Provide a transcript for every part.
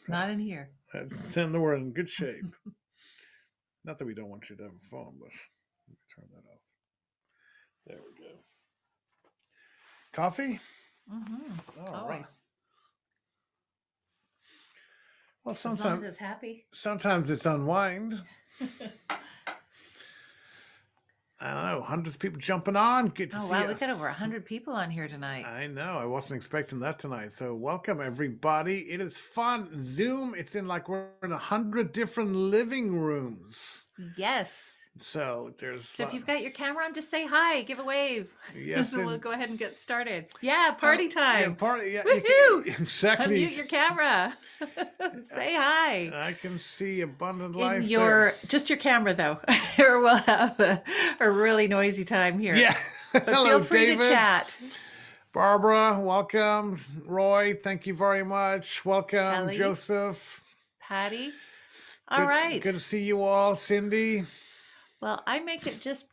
Not in here. Then we're in good shape. Not that we don't want you to have a phone, but let me turn that off. There we go. Coffee? All right. Always. Well, As long as it's happy. sometimes it's unwind. I don't know, hundreds of people jumping on. Good to Oh, see wow. you. We got over 100 people on here tonight. I know. I wasn't expecting that tonight. So welcome everybody. It is fun. Zoom. It's in like we're in 100 different living rooms. Yes. So there's. So if you've got your camera on, just say hi, give a wave. Yes, So we'll go ahead and get started. Yeah, party time. Yeah, party. Yeah, Woohoo! Exactly. Unmute your camera. Say hi. I can see abundant In life your just your camera though, or we'll have a really noisy time here. Yeah. But Hello, feel free David. to chat. Barbara, welcome. Roy, thank you very much. Welcome, Ellie. Joseph. Patty. All right. Good to see you all. Cindy. Well, I make it just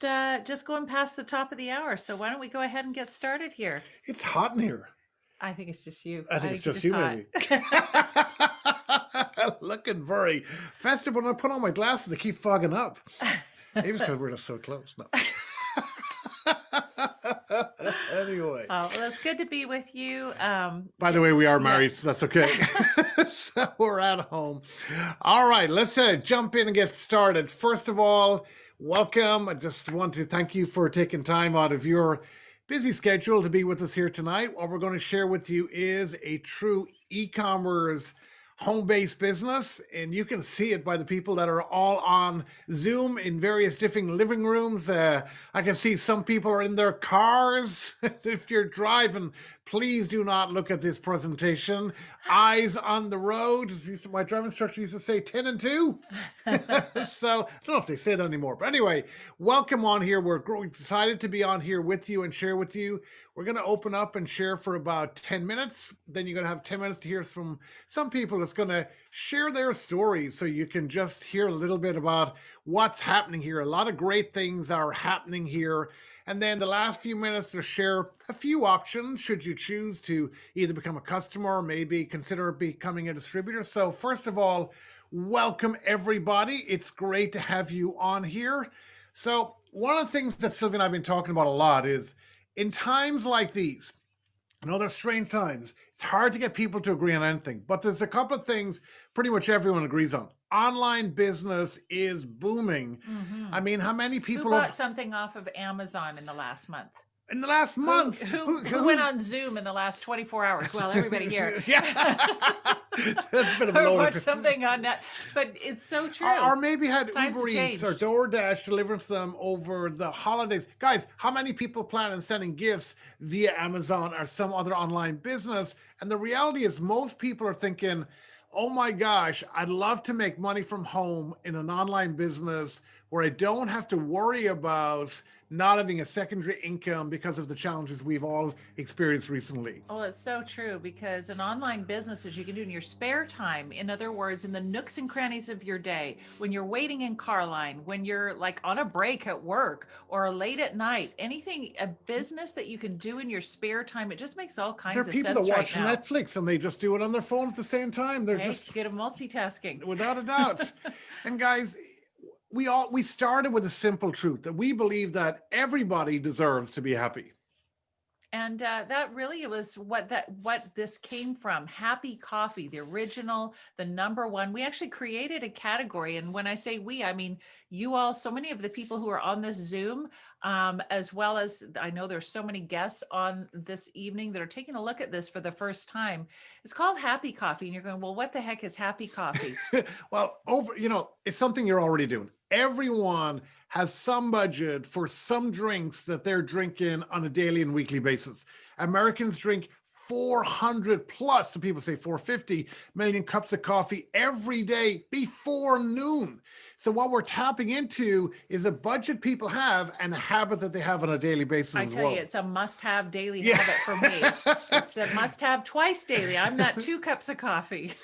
going past the top of the hour. So why don't we go ahead and get started here? It's hot in here. I think it's just you. I think it's just you're you, maybe. Looking very festive. When I put on my glasses, they keep fogging up. Maybe it's because we're just so close. No. Anyway. Oh, well, it's good to be with you. By the way, we are married, so that's okay. So we're at home. All right, let's jump in and get started. First of all, welcome. I just want to thank you for taking time out of your busy schedule to be with us here tonight. What we're going to share with you is a true e-commerce home-based business, and you can see it by the people that are all on Zoom in various different living rooms. I can see some people are in their cars. If you're driving, please do not look at this presentation. Eyes on the road. My driving instructor used to say 10 and 2. So I don't know if they say it anymore. But anyway, welcome on here. We're excited to be on here with you and share with you. We're going to open up and share for about 10 minutes. Then you're going to have 10 minutes to hear from some people that's going to share their stories so you can just hear a little bit about what's happening here. A lot of great things are happening here. And then the last few minutes to share a few options should you choose to either become a customer or maybe consider becoming a distributor. So first of all, welcome everybody. It's great to have you on here. So one of the things that Sylvia and I have been talking about a lot is in times like these, I know they're strange times. It's hard to get people to agree on anything, but there's a couple of things pretty much everyone agrees on. Online business is booming. Mm-hmm. I mean, how many people who bought something off of Amazon in the last month? In the last month? Who went on Zoom in the last 24 hours? Well, everybody here. Yeah. That's a bit of a or load. watch something on that. But it's so true. Or maybe had Times Uber Eats or DoorDash delivered to them over the holidays. Guys, how many people plan on sending gifts via Amazon or some other online business? And the reality is most people are thinking, oh my gosh, I'd love to make money from home in an online business where I don't have to worry about not having a secondary income because of the challenges we've all experienced recently. Oh, it's so true, because an online business is you can do in your spare time. In other words, in the nooks and crannies of your day, when you're waiting in car line, when you're like on a break at work or late at night, anything, a business that you can do in your spare time, it just makes all kinds of sense. There are people that watch Netflix and they just do it on their phone at the same time. They're just good at multitasking. Without a doubt. And guys, we started with a simple truth that we believe that everybody deserves to be happy. And that really was what this came from. Happy Coffee, the original, the number one. We actually created a category. And when I say we, I mean you all, so many of the people who are on this Zoom, as well as I know there's so many guests on this evening that are taking a look at this for the first time. It's called Happy Coffee. And you're going, well, what the heck is Happy Coffee? Well, it's something you're already doing. Everyone has some budget for some drinks that they're drinking on a daily and weekly basis. Americans drink 400 plus, some people say 450 million cups of coffee every day before noon. So what we're tapping into is a budget people have and a habit that they have on a daily basis. I tell you, it's a must-have daily habit for me. It's a must-have twice daily. I'm not 2 cups of coffee.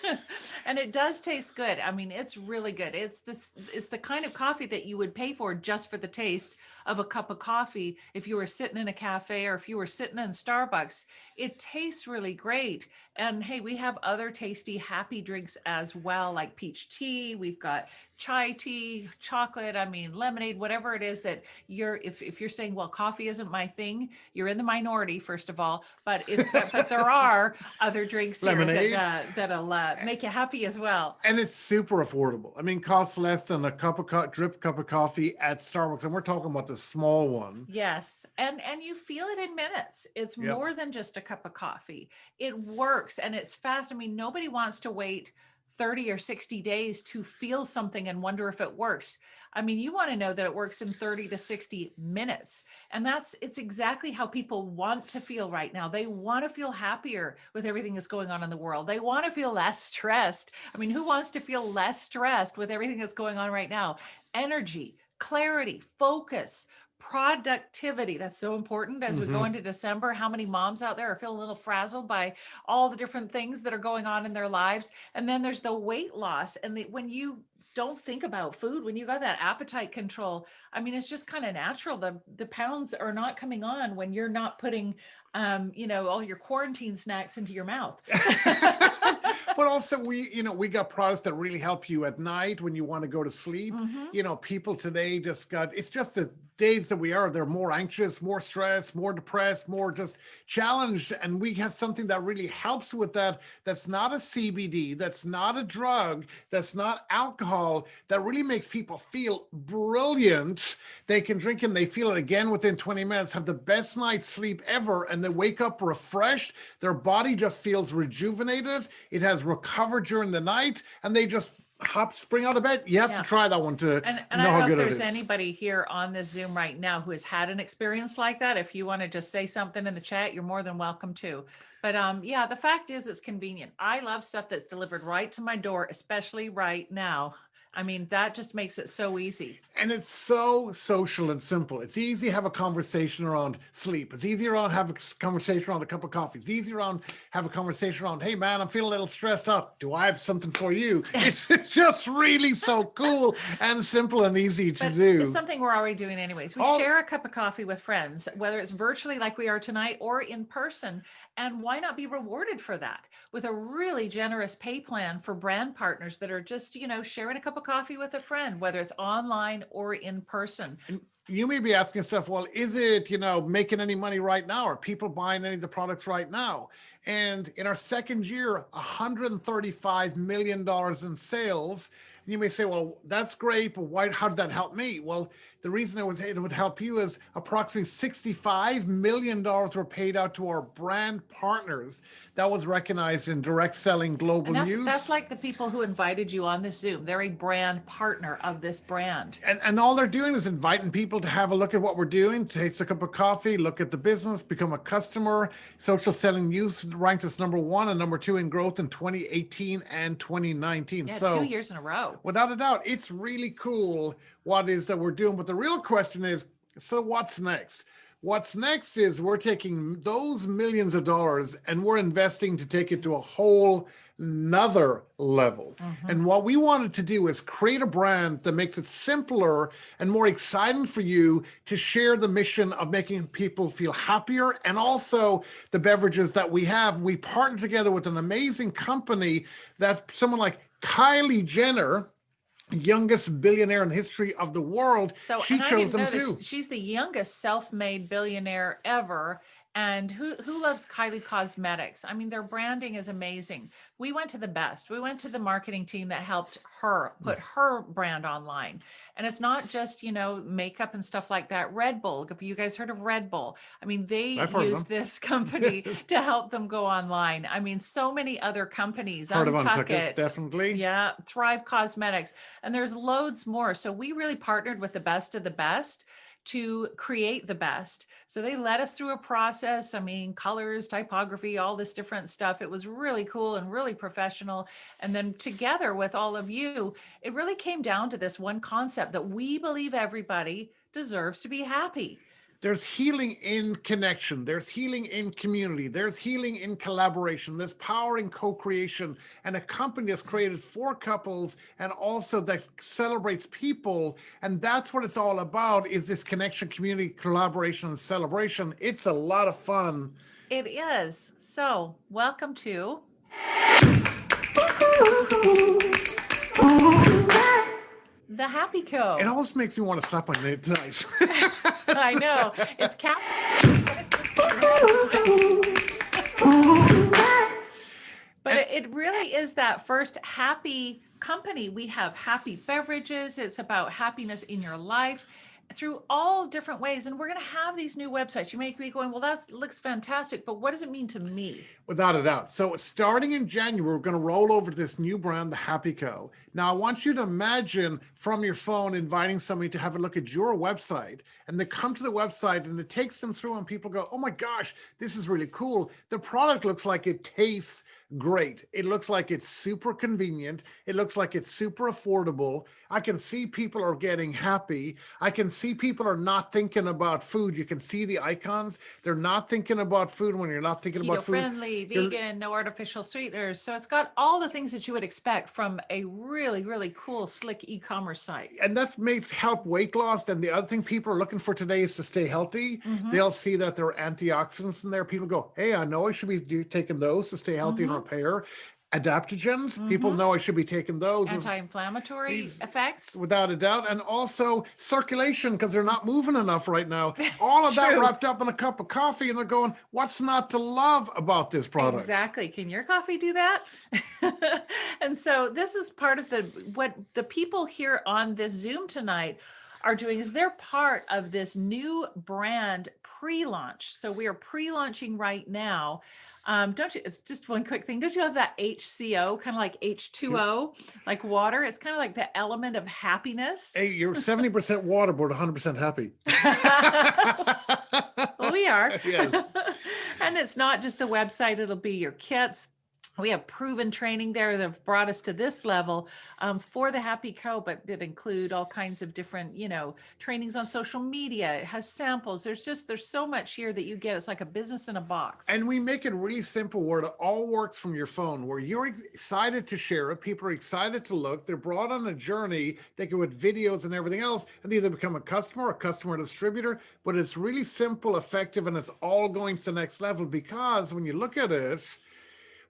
And it does taste good. I mean, it's really good. It's the kind of coffee that you would pay for just for the taste of a cup of coffee if you were sitting in a cafe or if you were sitting in Starbucks. It tastes tastes really great. And hey, we have other tasty, happy drinks as well, like peach tea. We've got chai tea, chocolate, I mean, lemonade, whatever it is that if you're saying, well, coffee isn't my thing, you're in the minority, first of all. But there are other drinks here Lemonade. that'll make you happy as well. And it's super affordable. I mean, costs less than a drip cup of coffee at Starbucks, and we're talking about the small one. Yes. And you feel it in minutes. It's Yep. more than just a cup of coffee. It works and it's fast. I mean, nobody wants to wait 30 or 60 days to feel something and wonder if it works. I mean, you want to know that it works in 30 to 60 minutes. And it's exactly how people want to feel right now. They want to feel happier with everything that's going on in the world. They want to feel less stressed. I mean, who wants to feel less stressed with everything that's going on right now? Energy, clarity, focus, productivity. That's so important as we go into December. How many moms out there are feeling a little frazzled by all the different things that are going on in their lives? And then there's the weight loss. And when you don't think about food, when you got that appetite control, I mean, it's just kind of natural. The pounds are not coming on when you're not putting, all your quarantine snacks into your mouth. But also we got products that really help you at night when you want to go to sleep. People today it's just the days that they're more anxious, more stressed, more depressed, more just challenged. And we have something that really helps with that. That's not a CBD, that's not a drug, that's not alcohol, that really makes people feel brilliant. They can drink and they feel it again within 20 minutes, have the best night's sleep ever, and they wake up refreshed. Their body just feels rejuvenated. It has recovered during the night, and they just spring out of bed. You have to try that one to and know I how don't good know it if is. there's anybody here on this Zoom right now who has had an experience like that. If you want to just say something in the chat, you're more than welcome to. But the fact is it's convenient. I love stuff that's delivered right to my door, especially right now. I mean, that just makes it so easy. And it's so social and simple. It's easy to have a conversation around sleep. It's easy to have a conversation around a cup of coffee. It's easy to have a conversation around, hey man, I'm feeling a little stressed out. Do I have something for you? It's just really so cool and simple and easy to do. It's something we're already doing anyways. We share a cup of coffee with friends, whether it's virtually like we are tonight or in person. And why not be rewarded for that with a really generous pay plan for brand partners that are just, sharing a cup of coffee with a friend, whether it's online or in person. You may be asking yourself, well, is it, making any money right now? Are people buying any of the products right now? And in our second year, $135 million in sales. You may say, well, that's great, but how did that help me? Well, the reason it would help you is approximately $65 million were paid out to our brand partners. That was recognized in direct selling global news. That's like the people who invited you on this Zoom. They're a brand partner of this brand. And all they're doing is inviting people to have a look at what we're doing, taste a cup of coffee, look at the business, become a customer. Social Selling News ranked us number 1 and number 2 in growth in 2018 and 2019. Yeah, so 2 years in a row. Without a doubt, it's really cool what it is that we're doing. But the real question is, so what's next? What's next is we're taking those millions of dollars and we're investing to take it to a whole nother level. And what we wanted to do is create a brand that makes it simpler and more exciting for you to share the mission of making people feel happier. And also the beverages that we have, we partnered together with an amazing company that someone like Kylie Jenner, youngest billionaire in the history of the world, she chose them too. She's the youngest self-made billionaire ever. And who loves Kylie Cosmetics? I mean, their branding is amazing. We went to the best. We went to the marketing team that helped her put her brand online. And it's not just, makeup and stuff like that. Red Bull, have you guys heard of Red Bull? I mean, they used this company to help them go online. I mean, so many other companies. Heard of Untuckit, definitely. Yeah, Thrive Cosmetics. And there's loads more. So we really partnered with the best of the best to create the best. So they led us through a process. I mean, colors, typography, all this different stuff. It was really cool and really professional. And then together with all of you, it really came down to this one concept that we believe everybody deserves to be happy. There's healing in connection. There's healing in community. There's healing in collaboration. There's power in co-creation. And a company that's created for couples and also that celebrates people. And that's what it's all about, is this connection, community, collaboration, and celebration. It's a lot of fun. It is. So welcome to the Happy Co. It almost makes me want to stop on it tonight. I know. It's but it really is that first happy company. We have happy beverages. It's about happiness in your life through all different ways. And we're going to have these new websites. You may be going, well, that looks fantastic, but what does it mean to me? Without a doubt. So starting in January, we're going to roll over to this new brand, the Happy Co. Now, I want you to imagine from your phone inviting somebody to have a look at your website, and they come to the website and it takes them through and people go, oh my gosh, this is really cool. The product looks like it tastes great. It looks like it's super convenient. It looks like it's super affordable. I can see people are getting happy. I can see people are not thinking about food. You can see the icons. They're not thinking about food when you're not thinking about food. Keto-friendly, vegan, no artificial sweeteners. So it's got all the things that you would expect from a really, really cool, slick e-commerce site. And that makes help weight loss. And the other thing people are looking for today is to stay healthy. They'll see that there are antioxidants in there. People go, hey, I know I should be taking those to stay healthy and repair. Adaptogens, people know I should be taking those. Anti-inflammatory effects. Without a doubt. And also circulation, because they're not moving enough right now. All of that True. wrapped up in a cup of coffee, and they're going, what's not to love about this product? Exactly. Can your coffee do that? And so this is part of what the people here on this Zoom tonight are doing, is they're part of this new brand pre-launch. So we are pre-launching right now. Don't you, it's just one quick thing. Don't you have that HCO, kind of like H2O, like water? It's kind of like the element of happiness. Hey, you're 70% water, but 100% happy. Well, we are. Yes. And it's not just the website, it'll be your kits. We have proven training there that have brought us to this level for the Happy Co, but that include all kinds of different, trainings on social media. It has samples. There's so much here that you get. It's like a business in a box. And we make it really simple where it all works from your phone, where you're excited to share it. People are excited to look. They're brought on a journey. They go with videos and everything else, and they either become a customer distributor. But it's really simple, effective, and it's all going to the next level, because when you look at it,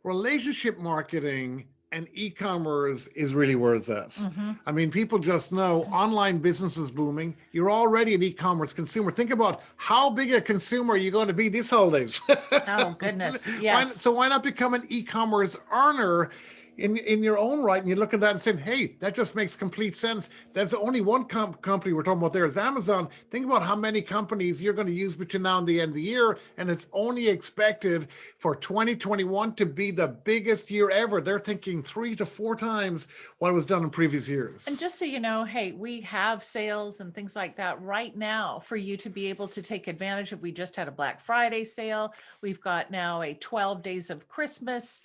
relationship marketing and e-commerce is really where it's at. I mean, people just know online business is booming. You're already an e-commerce consumer. Think about how big a consumer are you going to be these holidays? Oh, goodness. Yes. So why not become an e-commerce earner in your own right? And you look at that and say, hey, that just makes complete sense. There's only one company we're talking about there is Amazon. Think about how many companies you're going to use between now and the end of the year. And it's only expected for 2021 to be the biggest year ever. They're thinking 3 to 4 times what was done in previous years. And just so you know, hey, we have sales and things like that right now for you to be able to take advantage of. We just had a Black Friday sale. We've got now a 12 days of Christmas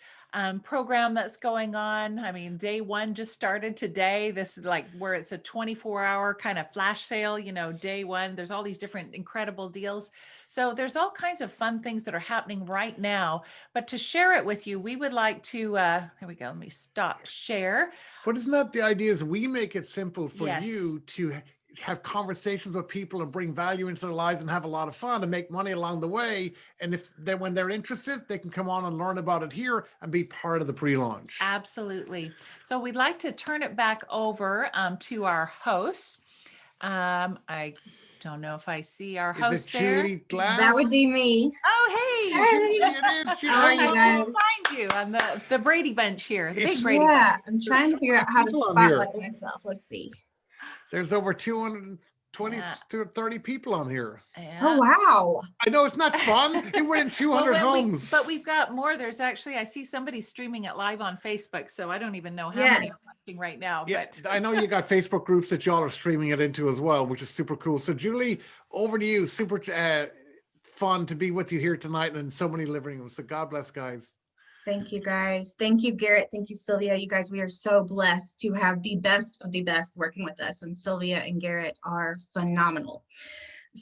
program that's going on. I mean, day one just started today. This is like where it's a 24-hour kind of flash sale, day one. There's all these different incredible deals. So there's all kinds of fun things that are happening right now. But to share it with you, we would like to, here we go, let me stop share. But isn't that the idea, is we make it simple for Yes. you to have conversations with people and bring value into their lives and have a lot of fun and make money along the way. And when they're interested, they can come on and learn about it here and be part of the pre-launch. Absolutely. So we'd like to turn it back over to our hosts. I don't know if I see our host Is it there. Julie Glass? That would be me. Oh, hey. Hey. It is Julie. How are you I guys? will find you on the Brady Bunch here, the It's- big Brady Yeah, Bunch. I'm trying to figure out how to people on here. spotlight myself. Let's see. There's over 220 Yeah. to 30 people on here. Yeah. Oh, wow. I know, it's not fun. It went in 200 Well, homes. but we've got more. There's actually, I see somebody streaming it live on Facebook, so I don't even know how many are Yes. watching right now. Yeah, But I know you got Facebook groups that y'all are streaming it into as well, which is super cool. So Julie, over to you. Super fun to be with you here tonight and in so many living rooms. So God bless, guys. Thank you, guys. Thank you, Garrett. Thank you, Sylvia. You guys, we are so blessed to have the best of the best working with us. And Sylvia and Garrett are phenomenal.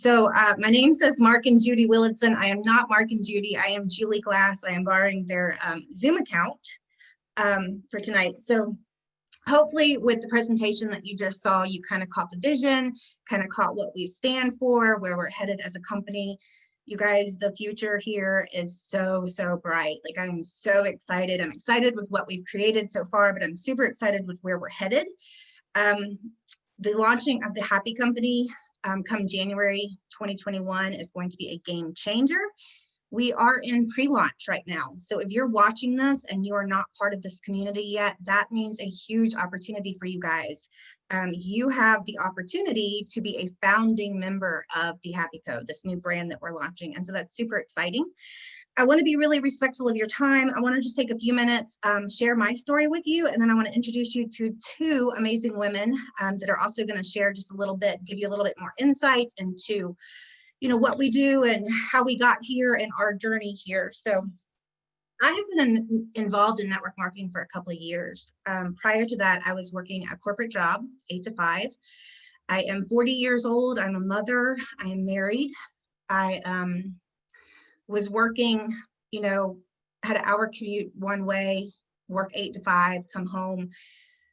My name says Mark and Judy Willardson. I am not Mark and Judy. I am Julie Glass. I am borrowing their Zoom account for tonight. So hopefully with the presentation that you just saw, you kind of caught the vision, kind of caught what we stand for, where we're headed as a company. You guys, the future here is so, so bright. Like, I'm so excited. I'm excited with what we've created so far, but I'm super excited with where we're headed. The launching of the Happy Company come January 2021 is going to be a game changer. We are in pre-launch right now. So if you're watching this and you are not part of this community yet, that means a huge opportunity for you guys. You have the opportunity to be a founding member of the Happy Co, this new brand that we're launching. And so that's super exciting. I want to be really respectful of your time. I want to just take a few minutes, share my story with you, and then I want to introduce you to two amazing women that are also going to share just a little bit, give you a little bit more insight into, you know, what we do and how we got here and our journey here. So I have been involved in network marketing for a couple of years. Prior to that, I was working a corporate job, 8 to 5. I am 40 years old. I'm a mother. I am married. I was working, you know, had an hour commute one way, work 8 to 5, come home.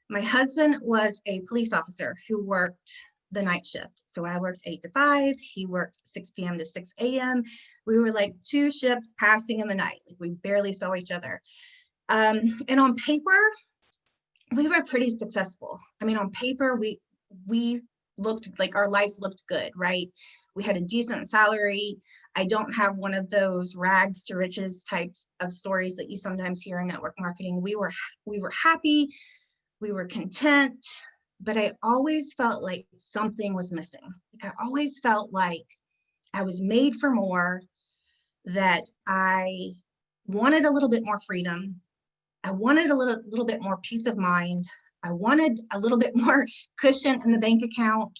My husband was a police officer who worked the night shift. So I worked 8 to 5, he worked 6 p.m. to 6 a.m. We were like two ships passing in the night. Like, we barely saw each other. And on paper, we were pretty successful. I mean, on paper, we looked like our life looked good, right? We had a decent salary. I don't have one of those rags to riches types of stories that you sometimes hear in network marketing. We were happy, we were content, but I always felt like something was missing. Like, I always felt like I was made for more, that I wanted a little bit more freedom. I wanted a little bit more peace of mind. I wanted a little bit more cushion in the bank account.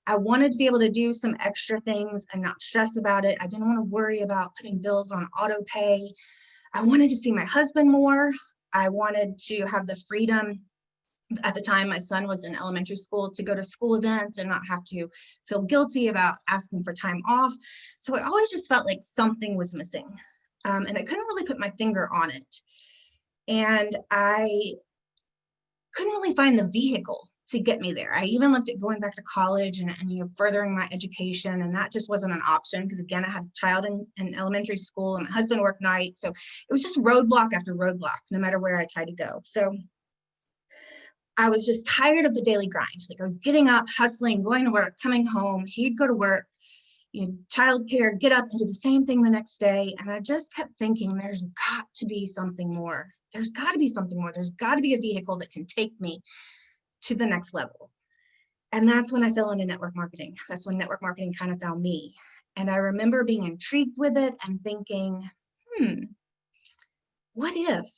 I wanted to be able to do some extra things and not stress about it. I didn't want to worry about putting bills on auto pay. I wanted to see my husband more. I wanted to have the freedom. At the time, my son was in elementary school, to go to school events and not have to feel guilty about asking for time off. So I always just felt like something was missing. And I couldn't really put my finger on it. And I couldn't really find the vehicle to get me there. I even looked at going back to college and you know, furthering my education, and that just wasn't an option because, again, I had a child in elementary school and my husband worked nights. So it was just roadblock after roadblock, no matter where I tried to go. So I was just tired of the daily grind. Like, I was getting up, hustling, going to work, coming home. He'd go to work, you know, childcare, get up and do the same thing the next day. And I just kept thinking, there's got to be something more. There's got to be something more. There's got to be a vehicle that can take me to the next level. And that's when I fell into network marketing. That's when network marketing kind of found me. And I remember being intrigued with it and thinking, what if?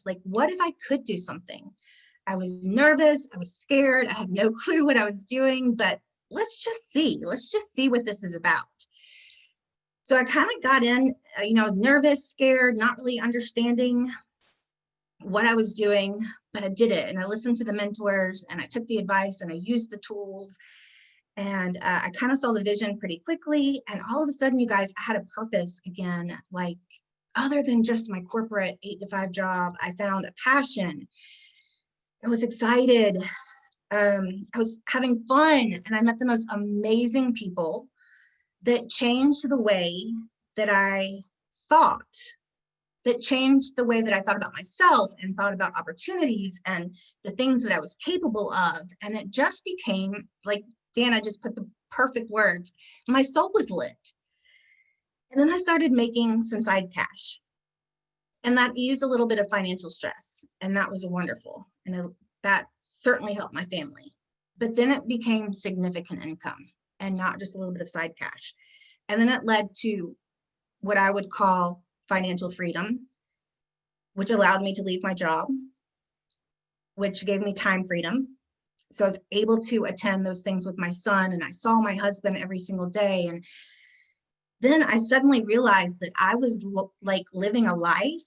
Like, what if I could do something? I was nervous, I was scared, I had no clue what I was doing, but let's just see what this is about. So I kind of got in, you know, nervous, scared, not really understanding what I was doing, but I did it. And I listened to the mentors and I took the advice and I used the tools, and I kind of saw the vision pretty quickly. And all of a sudden, you guys, I had a purpose again, like, other than just my corporate 8 to 5 job. I found a passion. I was excited. I was having fun, and I met the most amazing people that changed the way that I thought, that changed the way that I thought about myself and thought about opportunities and the things that I was capable of. And it just became, like Dana just put the perfect words, my soul was lit. And then I started making some side cash. And that eased a little bit of financial stress. And that was wonderful. And that certainly helped my family. But then it became significant income and not just a little bit of side cash. And then it led to what I would call financial freedom, which allowed me to leave my job, which gave me time freedom. So I was able to attend those things with my son, and I saw my husband every single day. And then I suddenly realized that I was like living a life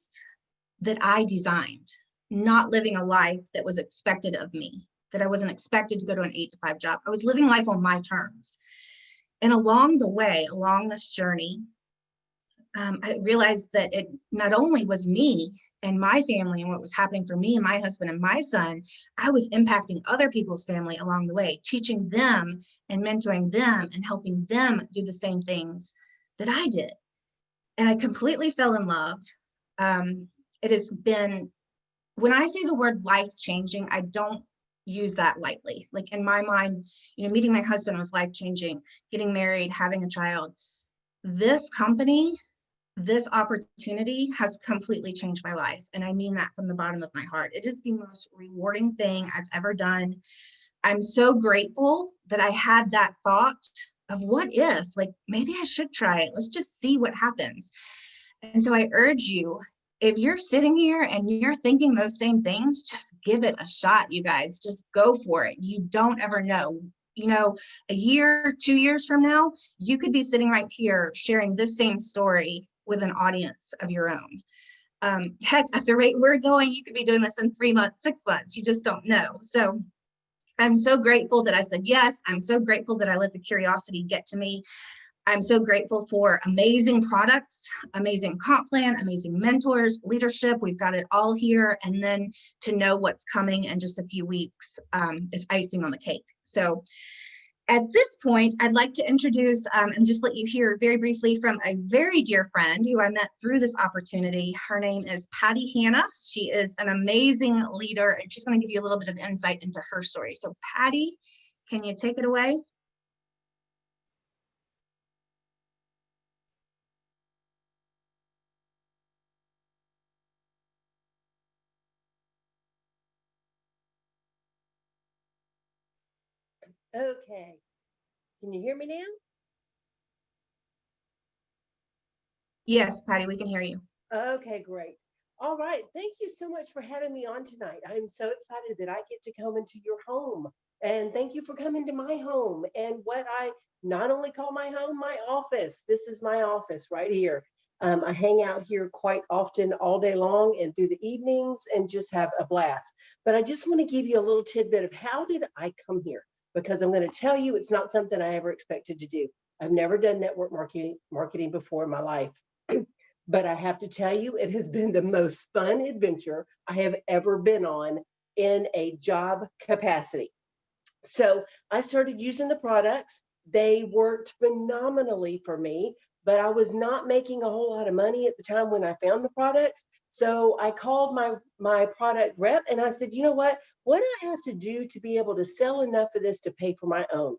that I designed, not living a life that was expected of me, that I wasn't expected to go to an 8 to 5 job. I was living life on my terms. And along the way, along this journey, I realized that it not only was me and my family and what was happening for me and my husband and my son, I was impacting other people's family along the way, teaching them and mentoring them and helping them do the same things that I did. And I completely fell in love. It has been, when I say the word life changing, I don't use that lightly. Like in my mind, meeting my husband was life changing, getting married, having a child. This company, this opportunity has completely changed my life. And I mean that from the bottom of my heart. It is the most rewarding thing I've ever done. I'm so grateful that I had that thought of what if, like, maybe I should try it. Let's just see what happens. And so I urge you, if you're sitting here and you're thinking those same things, just give it a shot, you guys. Just go for it. You don't ever know. A year, 2 years from now, you could be sitting right here sharing this same story with an audience of your own. Heck, at the rate we're going, you could be doing this in 3 months, 6 months. You just don't know. So I'm so grateful that I said yes. I'm so grateful that I let the curiosity get to me. I'm so grateful for amazing products, amazing comp plan, amazing mentors, leadership. We've got it all here. And then to know what's coming in just a few weeks is icing on the cake. So at this point, I'd like to introduce and just let you hear very briefly from a very dear friend who I met through this opportunity. Her name is Patty Hanna. She is an amazing leader, and she's going to give you a little bit of insight into her story. So Patty, can you take it away? Okay. Can you hear me now? Yes, Patty, we can hear you. Okay, great. All right. Thank you so much for having me on tonight. I'm so excited that I get to come into your home. And thank you for coming to my home and what I not only call my home, my office. This is my office right here. I hang out here quite often all day long and through the evenings and just have a blast. But I just want to give you a little tidbit of how did I come here? Because I'm going to tell you it's not something I ever expected to do. I've never done network marketing before in my life. But I have to tell you, it has been the most fun adventure I have ever been on in a job capacity. So I started using the products. They worked phenomenally for me, but I was not making a whole lot of money at the time when I found the products. So I called my product rep and I said, you know what do I have to do to be able to sell enough of this to pay for my own?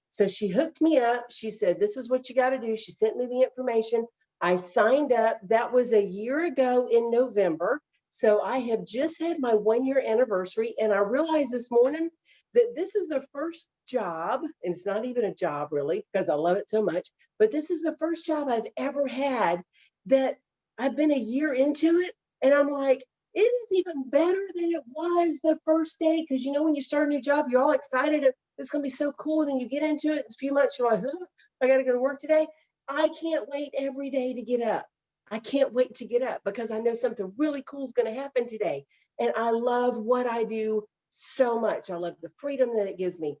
So she hooked me up. She said, this is what you got to do. She sent me the information. I signed up. That was a year ago in November. So I have just had my 1 year anniversary. And I realized this morning that this is the first job, and it's not even a job really, because I love it so much, but this is the first job I've ever had that I've been a year into it. And I'm like, it is even better than it was the first day. Because when you start a new job, you're all excited. It's going to be so cool. And then you get into it, in a few months, you're like, huh, I got to go to work today. I can't wait every day to get up. I can't wait to get up because I know something really cool is going to happen today. And I love what I do so much. I love the freedom that it gives me.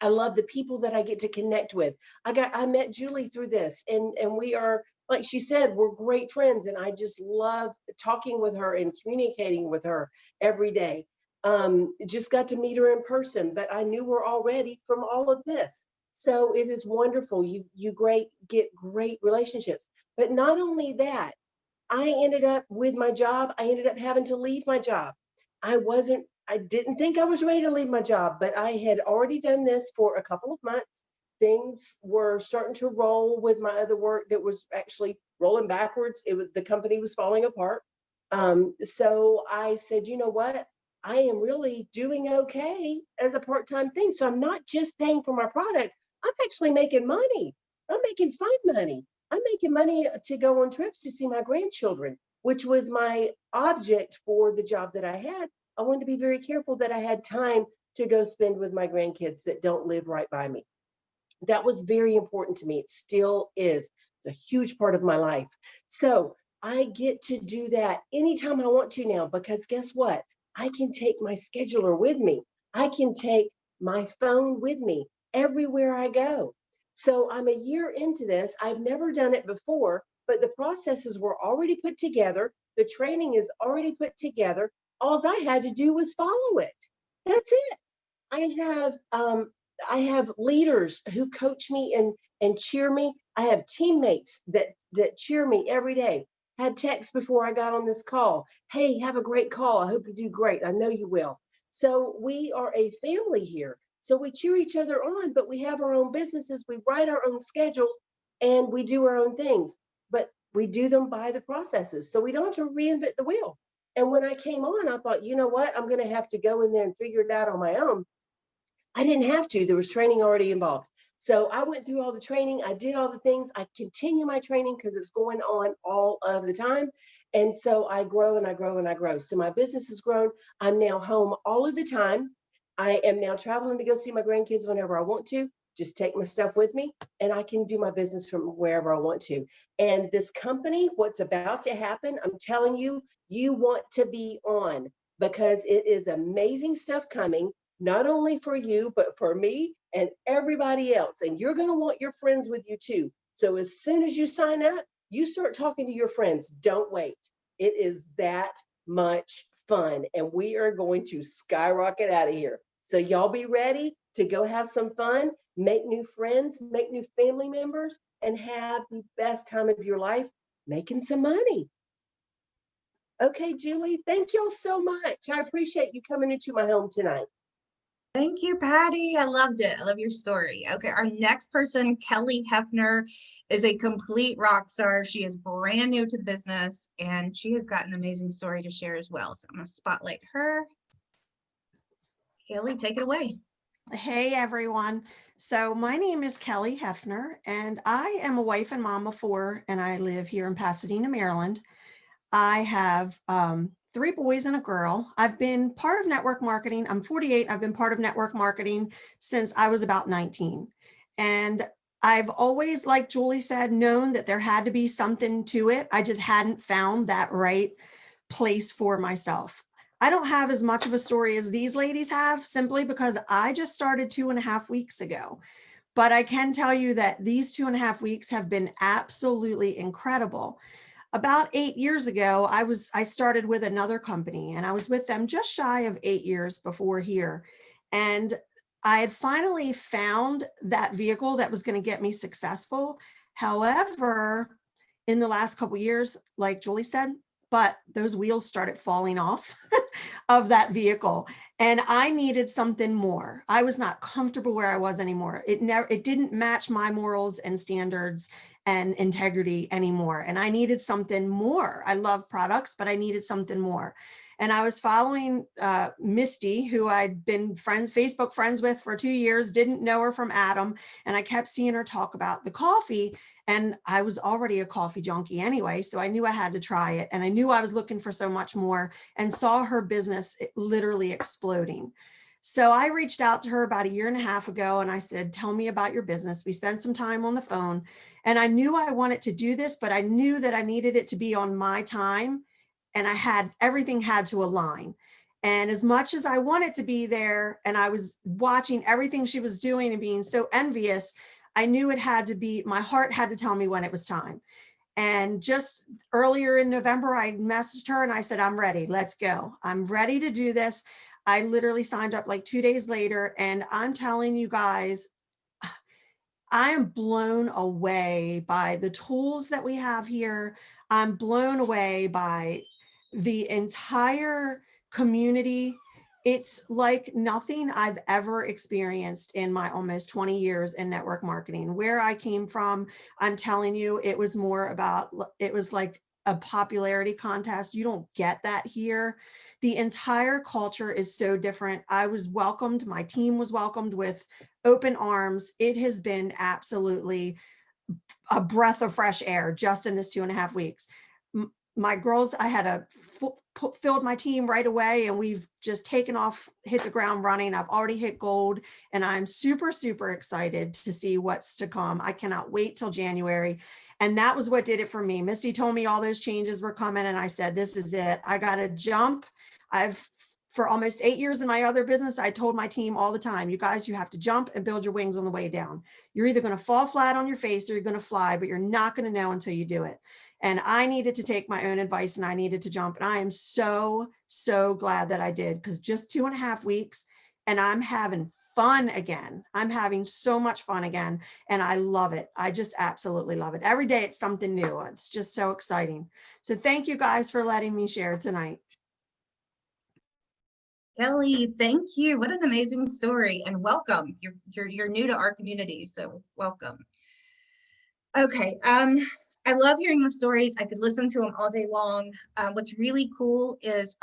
I love the people that I get to connect with. I met Julie through this, and we are, like she said, we're great friends, and I just love talking with her and communicating with her every day. Just got to meet her in person, but I knew her already from all of this. So it is wonderful. You get great relationships. But not only that, I ended up with my job. I ended up having to leave my job. I didn't think I was ready to leave my job, but I had already done this for a couple of months. Things were starting to roll with my other work that was actually rolling backwards. The company was falling apart. So I said, you know what? I am really doing okay as a part-time thing. So I'm not just paying for my product. I'm actually making money. I'm making fun money. I'm making money to go on trips to see my grandchildren, which was my object for the job that I had. I wanted to be very careful that I had time to go spend with my grandkids that don't live right by me. That was very important to me. It still is. It's a huge part of my life. So I get to do that anytime I want to now, because guess what? I can take my scheduler with me. I can take my phone with me everywhere I go. So I'm a year into this. I've never done it before, but the processes were already put together. The training is already put together. All I had to do was follow it. That's it. I have I have leaders who coach me and cheer me. I have teammates that cheer me every day. Had texts before I got on this call. Hey, have a great call. I hope you do great. I know you will. So we are a family here. So we cheer each other on, but we have our own businesses. We write our own schedules and we do our own things, but we do them by the processes. So we don't have to reinvent the wheel. And when I came on, I thought, you know what? I'm going to have to go in there and figure it out on my own. I didn't have to. There was training already involved. So I went through all the training. I did all the things. I continue my training because it's going on all of the time. And so I grow and I grow and I grow. So my business has grown. I'm now home all of the time. I am now traveling to go see my grandkids whenever I want to. Just take my stuff with me and I can do my business from wherever I want to. And this company, what's about to happen, I'm telling you, you want to be on because it is amazing stuff coming not only for you, but for me and everybody else. And you're going to want your friends with you too. So as soon as you sign up, you start talking to your friends. Don't wait. It is that much fun. And we are going to skyrocket out of here. So y'all be ready to go have some fun, make new friends, make new family members, and have the best time of your life making some money. Okay, Julie, thank y'all so much. I appreciate you coming into my home tonight. Thank you, Patty. I loved it. I love your story. Okay, our next person, Kelly Hefner, is a complete rock star. She is brand new to the business and she has got an amazing story to share as well. So I'm going to spotlight her. Kelly, take it away. Hey everyone. So my name is Kelly Hefner and I am a wife and mom of 4 and I live here in Pasadena, Maryland. I have 3 boys and a girl. I've been part of network marketing. I'm 48. I've been part of network marketing since I was about 19. And I've always, like Julie said, known that there had to be something to it. I just hadn't found that right place for myself. I don't have as much of a story as these ladies have simply because I just started 2.5 weeks ago. But I can tell you that these 2.5 weeks have been absolutely incredible. About 8 years ago, I started with another company and I was with them just shy of 8 years before here. And I had finally found that vehicle that was going to get me successful. However, in the last couple of years, like Julie said, but those wheels started falling off of that vehicle and I needed something more. I was not comfortable where I was anymore. It didn't match my morals and standards and integrity anymore. And I needed something more. I love products, but I needed something more. And I was following Misty, who I'd been Facebook friends with for 2 years, didn't know her from Adam. And I kept seeing her talk about the coffee. And I was already a coffee junkie anyway, so I knew I had to try it. And I knew I was looking for so much more and saw her business literally exploding. So I reached out to her about 1.5 years ago and I said, tell me about your business. We spent some time on the phone and I knew I wanted to do this, but I knew that I needed it to be on my time and everything had to align. And as much as I wanted to be there and I was watching everything she was doing and being so envious, I knew it had to be, my heart had to tell me when it was time. And just earlier in November, I messaged her and I said, I'm ready, let's go. I'm ready to do this. I literally signed up like 2 days later and I'm telling you guys, I am blown away by the tools that we have here. I'm blown away by the entire community. It's like nothing I've ever experienced in my almost 20 years in network marketing. Where I came from, I'm telling you, it was like a popularity contest. You don't get that here. The entire culture is so different. I was welcomed. My team was welcomed with open arms. It has been absolutely a breath of fresh air just in this 2.5 weeks. My girls, I had filled my team right away and we've just taken off, hit the ground running. I've already hit gold and I'm super, super excited to see what's to come. I cannot wait till January. And that was what did it for me. Misty told me all those changes were coming and I said, this is it. I got to jump. I've For almost 8 years in my other business, I told my team all the time, you guys, you have to jump and build your wings on the way down. You're either going to fall flat on your face or you're going to fly, but you're not going to know until you do it. And I needed to take my own advice and I needed to jump. And I am so, so glad that I did, because just 2.5 weeks and I'm having fun again. I'm having so much fun again. And I love it. I just absolutely love it. Every day it's something new. It's just so exciting. So thank you guys for letting me share tonight. Kelly, thank you. What an amazing story, and welcome. You're new to our community, so welcome. Okay, I love hearing the stories. I could listen to them all day long. What's really cool is,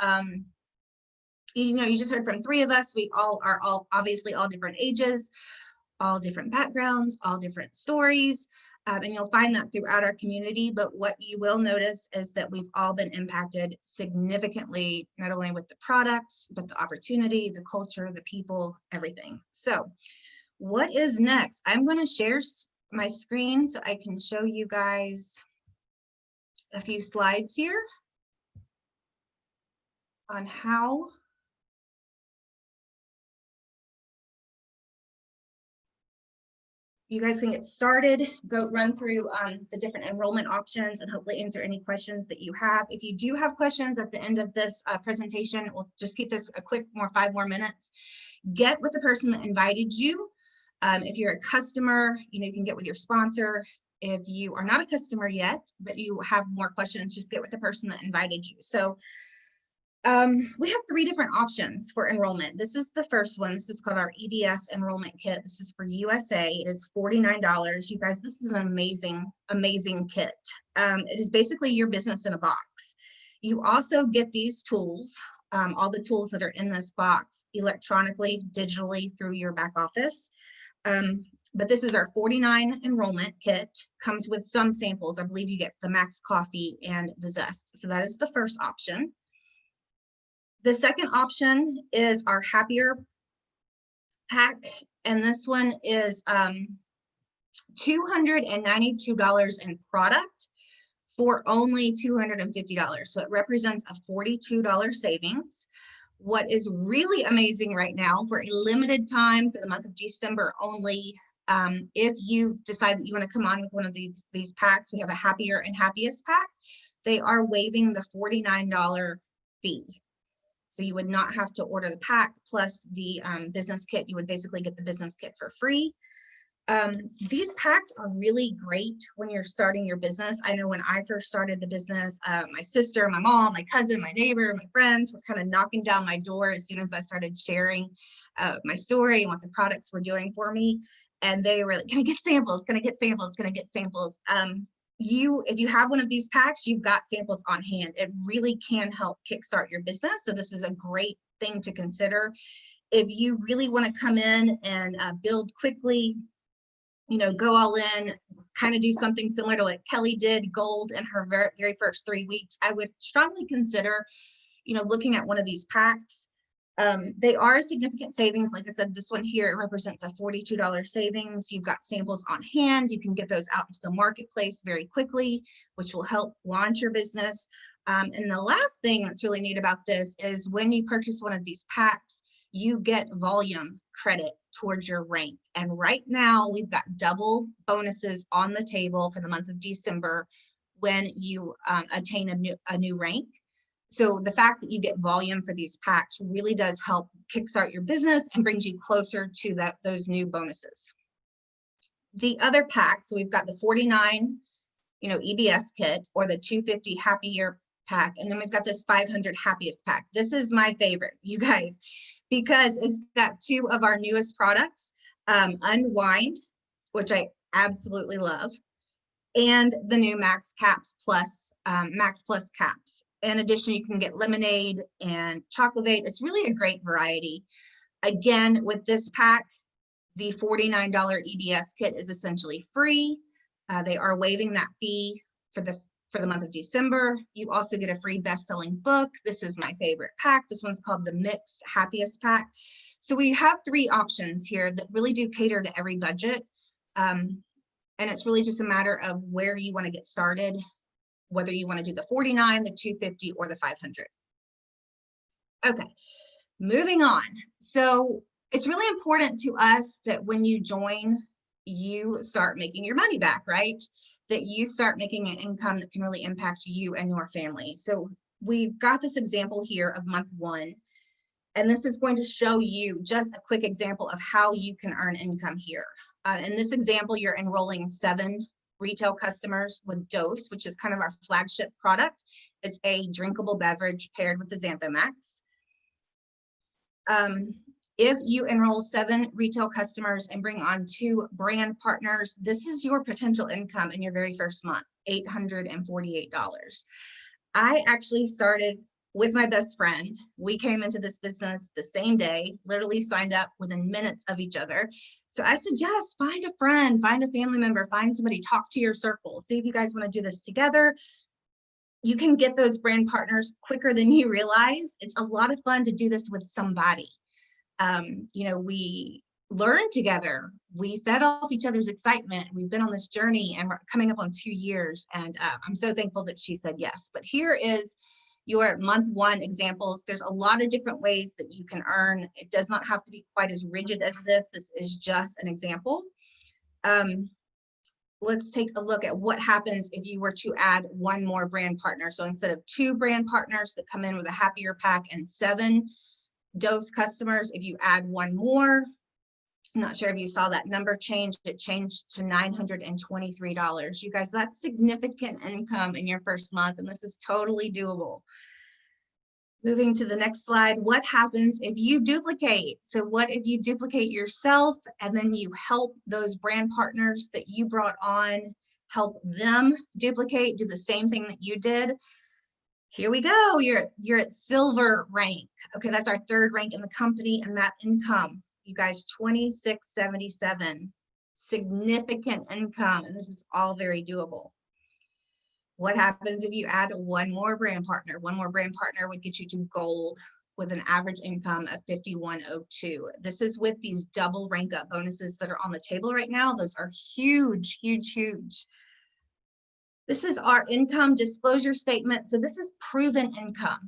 you just heard from 3 of us. We all are obviously all different ages, all different backgrounds, all different stories. And you'll find that throughout our community. But what you will notice is that we've all been impacted significantly, not only with the products, but the opportunity, the culture, the people, everything. So what is next? I'm going to share my screen so I can show you guys a few slides here on how you guys can get started, go run through the different enrollment options and hopefully answer any questions that you have. If you do have questions at the end of this presentation, we'll just keep this a quick 5 more minutes. Get with the person that invited you. If you're a customer, you can get with your sponsor. If you are not a customer yet, but you have more questions, just get with the person that invited you. So we have 3 different options for enrollment. This is the first one. This is called our EDS enrollment kit. This is for USA. It is $49. You guys, this is an amazing, amazing kit. It is basically your business in a box. You also get these tools, all the tools that are in this box, electronically, digitally through your back office. But this is our $49 enrollment kit. Comes with some samples. I believe you get the Max Coffee and the Zest. So that is the first option. The second option is our Happier pack, and this one is $292 in product for only $250. So it represents a $42 savings. What is really amazing right now, for a limited time for the month of December only, if you decide that you want to come on with one of these packs, we have a Happier and Happiest pack. They are waiving the $49 fee. So you would not have to order the pack plus the business kit. You would basically get the business kit for free. These packs are really great when you're starting your business. I know when I first started the business, my sister, my mom, my cousin, my neighbor, my friends were kind of knocking down my door as soon as I started sharing my story and what the products were doing for me. And they were like, can I get samples? Can I get samples? Can I get samples? If you have one of these packs, you've got samples on hand. It really can help kickstart your business. So this is a great thing to consider. If you really want to come in and build quickly, go all in, kind of do something similar to what Kelly did, gold in her very first 3 weeks, I would strongly consider, looking at one of these packs. They are a significant savings. Like I said, this one here, it represents a $42 savings. You've got samples on hand. You can get those out into the marketplace very quickly, which will help launch your business. And the last thing that's really neat about this is when you purchase one of these packs, you get volume credit towards your rank. And right now we've got double bonuses on the table for the month of December when you attain a new rank. So the fact that you get volume for these packs really does help kickstart your business and brings you closer to those new bonuses. The other pack, so we've got the 49, EBS kit, or the 250 Happier pack, and then we've got this 500 Happiest pack. This is my favorite, you guys, because it's got 2 of our newest products, Unwind, which I absolutely love, and the new Max Plus caps. In addition, you can get lemonade and chocolate. It's really a great variety. Again, with this pack, the $49 EBS kit is essentially free. They are waiving that fee for the month of December. You also get a free best-selling book. This is my favorite pack. This one's called the Mixed Happiest pack. So we have 3 options here that really do cater to every budget. And it's really just a matter of where you want to get started, whether you want to do the 49, the 250, or the 500. Okay, Moving on. So it's really important to us that when you join, you start making your money back, right? That you start making an income that can really impact you and your family. So we've got this example here of month 1, and this is going to show you just a quick example of how you can earn income here. In this example, you're enrolling 7 retail customers with Dose, which is kind of our flagship product. It's a drinkable beverage paired with the Xanthomax. If you enroll 7 retail customers and bring on 2 brand partners, this is your potential income in your very first month, $848. I actually started with my best friend. We came into this business the same day, literally signed up within minutes of each other. So I suggest find a friend, find a family member, find somebody, talk to your circle, see if you guys want to do this together. You can get those brand partners quicker than you realize. It's a lot of fun to do this with somebody. You know, we learned together, we fed off each other's excitement. We've been on this journey and we're coming up on 2 years, and I'm so thankful that she said yes. But here is your month 1 examples. There's a lot of different ways that you can earn. It does not have to be quite as rigid as this. This is just an example. Let's take a look at what happens if you were to add 1 more brand partner. So instead of 2 brand partners that come in with a happier pack and 7 Dose customers, if you add 1 more, I'm not sure if you saw that number change, it changed to $923. You guys, that's significant income in your first month, and this is totally doable. Moving to the next slide, what happens if you duplicate? So what if you duplicate yourself and then you help those brand partners that you brought on, help them duplicate, do the same thing that you did? Here we go, you're at silver rank. Okay, that's our 3rd rank in the company, and that income, you guys, $2677, significant income, and this is all very doable. What happens if you add 1 more brand partner? 1 more brand partner would get you to gold with an average income of $5102. This is with these double rank up bonuses that are on the table right now. Those are huge, huge, huge. This is our income disclosure statement. So this is proven income.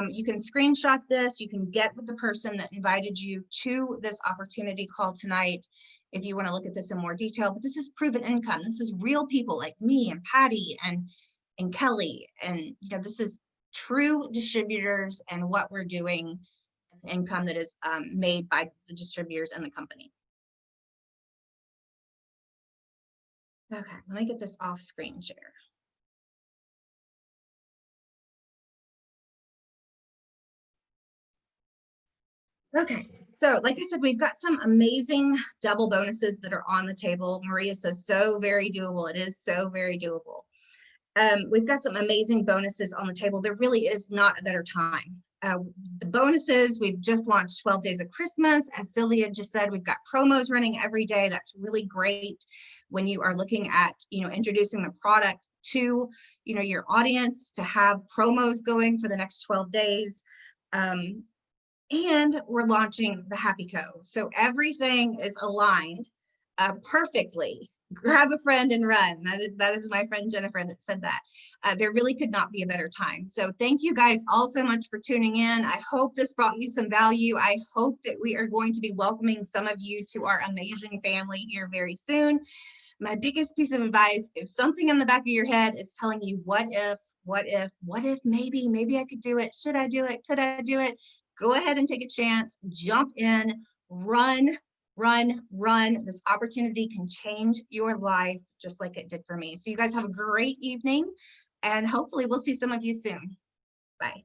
You can screenshot this. You can get with the person that invited you to this opportunity call tonight if you want to look at this in more detail. But this is proven income. This is real people like me and Patty and Kelly. And you know, this is true distributors and what we're doing, income that is made by the distributors and the company. Okay, let me get this off screen share. Okay, so like I said, we've got some amazing double bonuses that are on the table. Maria says so very doable. It is so very doable. We've got some amazing bonuses on the table. There really is not a better time. The bonuses, we've just launched 12 Days of Christmas. As Sylvia just said, we've got promos running every day. That's really great when you are looking at, you know, introducing the product to, you know, your audience, to have promos going for the next 12 days. And we're launching the Happy Co. So everything is aligned perfectly. Grab a friend and run. That is my friend Jennifer that said that. There really could not be a better time. So thank you guys all so much for tuning in. I hope this brought you some value. I hope that we are going to be welcoming some of you to our amazing family here very soon. My biggest piece of advice, if something in the back of your head is telling you, what if, maybe I could do it. Should I do it? Could I do it? Go ahead and take a chance, jump in, run. This opportunity can change your life just like it did for me. So you guys have a great evening, and hopefully we'll see some of you soon. Bye.